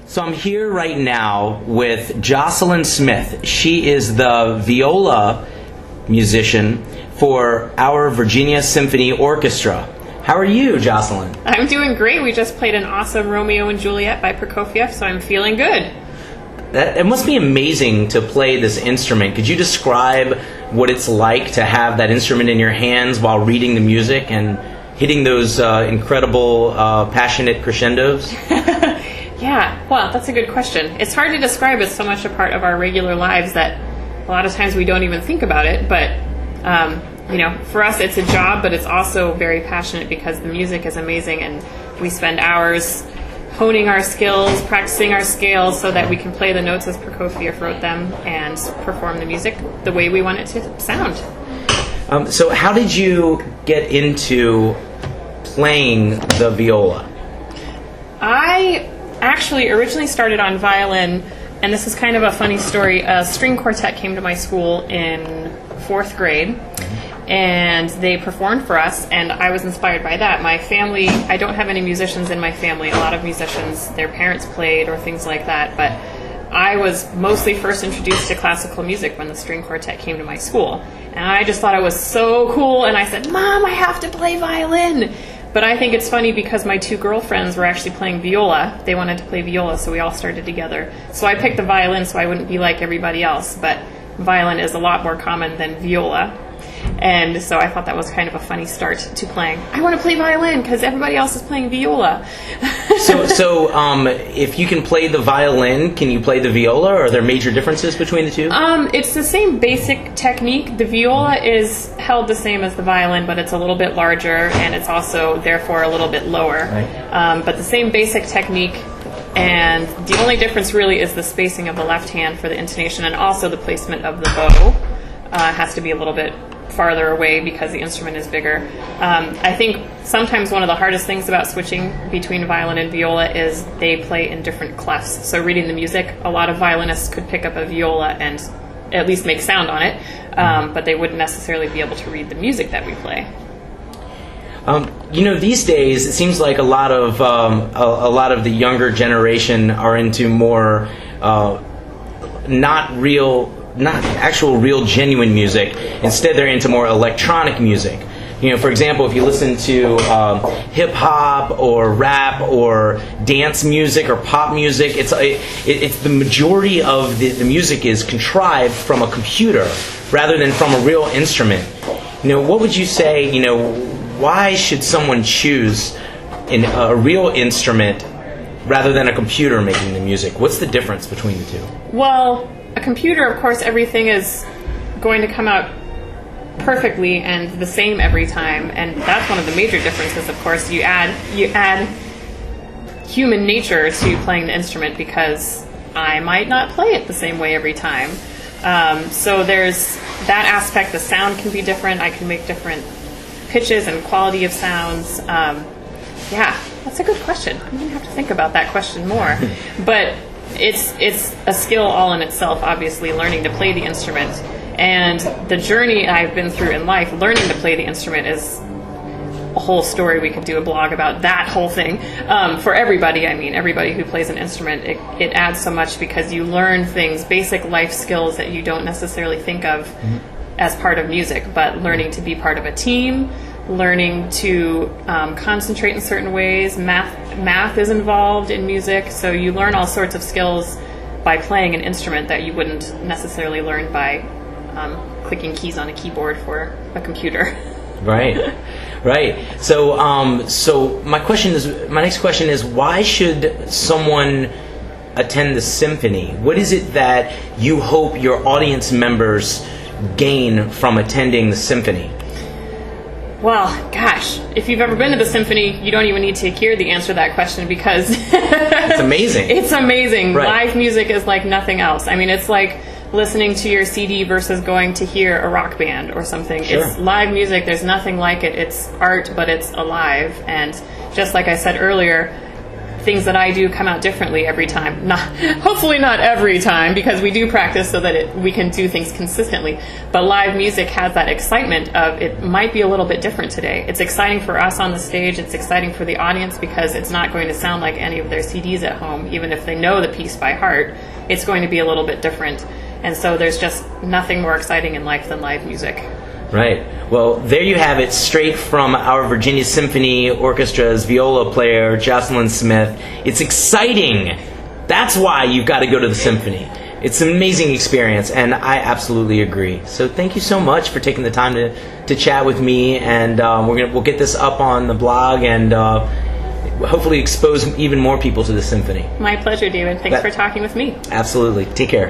So I'm here right now with Jocelyn Smith. She is the viola musician for our Virginia Symphony Orchestra. How are you, Jocelyn? I'm doing great. We just played an awesome Romeo and Juliet by Prokofiev, so I'm feeling good. It must be amazing to play this instrument. Could you describe what it's like to have that instrument in your hands while reading the music and hitting those incredible, passionate crescendos? Yeah, well, that's a good question. It's hard to describe. It's so much a part of our regular lives that a lot of times we don't even think about it. But, for us it's a job, but it's also very passionate because the music is amazing and we spend hours honing our skills, practicing our scales so that we can play the notes as Prokofiev wrote them and perform the music the way we want it to sound. So how did you get into playing the viola? I actually originally started on violin, and this is kind of a funny story. A string quartet came to my school in 4th grade, and they performed for us, and I was inspired by that. My family, I don't have any musicians in my family. A lot of musicians, their parents played or things like that, but I was mostly first introduced to classical music when the string quartet came to my school. And I just thought it was so cool, and I said, "Mom, I have to play violin." But I think it's funny because my 2 girlfriends were actually playing viola. They wanted to play viola, so we all started together. So I picked the violin so I wouldn't be like everybody else, but violin is a lot more common than viola. And so I thought that was kind of a funny start to playing. I want to play violin because everybody else is playing viola. So, if you can play the violin, can you play the viola? Or are there major differences between the two? It's the same basic technique. The viola is held the same as the violin, but it's a little bit larger, and it's also, therefore, a little bit lower. Right. But the same basic technique, and the only difference really is the spacing of the left hand for the intonation, and also the placement of the bow has to be a little bit farther away because the instrument is bigger. I think sometimes one of the hardest things about switching between violin and viola is they play in different clefs. So reading the music, a lot of violinists could pick up a viola and at least make sound on it, but they wouldn't necessarily be able to read the music that we play. These days it seems like a lot of the younger generation are into more not actual real genuine music. Instead, they're into more electronic music. For example, if you listen to hip hop or rap or dance music or pop music, it's the majority of the music is contrived from a computer rather than from a real instrument. What would you say? Why should someone choose a real instrument rather than a computer making the music? What's the difference between the two? Well, a computer, of course, everything is going to come out perfectly and the same every time, and that's one of the major differences. Of course, you add human nature to playing the instrument because I might not play it the same way every time. So there's that aspect. The sound can be different. I can make different pitches and quality of sounds. Yeah, that's a good question. I'm going to have to think about that question more. But it's a skill all in itself, obviously, learning to play the instrument. And the journey I've been through in life, learning to play the instrument, is a whole story. We could do a blog about that whole thing. For everybody, everybody who plays an instrument, it adds so much because you learn things, basic life skills that you don't necessarily think of as part of music, but learning to be part of a team, learning to concentrate in certain ways. Math is involved in music, so you learn all sorts of skills by playing an instrument that you wouldn't necessarily learn by clicking keys on a keyboard for a computer. Right. So my next question is, why should someone attend the symphony? What is it that you hope your audience members gain from attending the symphony? Well, gosh, if you've ever been to the symphony, you don't even need to hear the answer to that question because it's amazing. It's amazing. Right. Live music is like nothing else. It's like listening to your CD versus going to hear a rock band or something. Sure. It's live music. There's nothing like it. It's art, but it's alive. And just like I said earlier, things that I do come out differently every time. Hopefully not every time, because we do practice so that we can do things consistently. But live music has that excitement of it might be a little bit different today. It's exciting for us on the stage. It's exciting for the audience because it's not going to sound like any of their CDs at home, even if they know the piece by heart. It's going to be a little bit different. And so there's just nothing more exciting in life than live music. Right. Well, there you have it, straight from our Virginia Symphony Orchestra's viola player, Jocelyn Smith. It's exciting. That's why you've got to go to the symphony. It's an amazing experience, and I absolutely agree. So thank you so much for taking the time to chat with me, and we'll get this up on the blog and hopefully expose even more people to the symphony. My pleasure, David. Thanks for talking with me. Absolutely. Take care.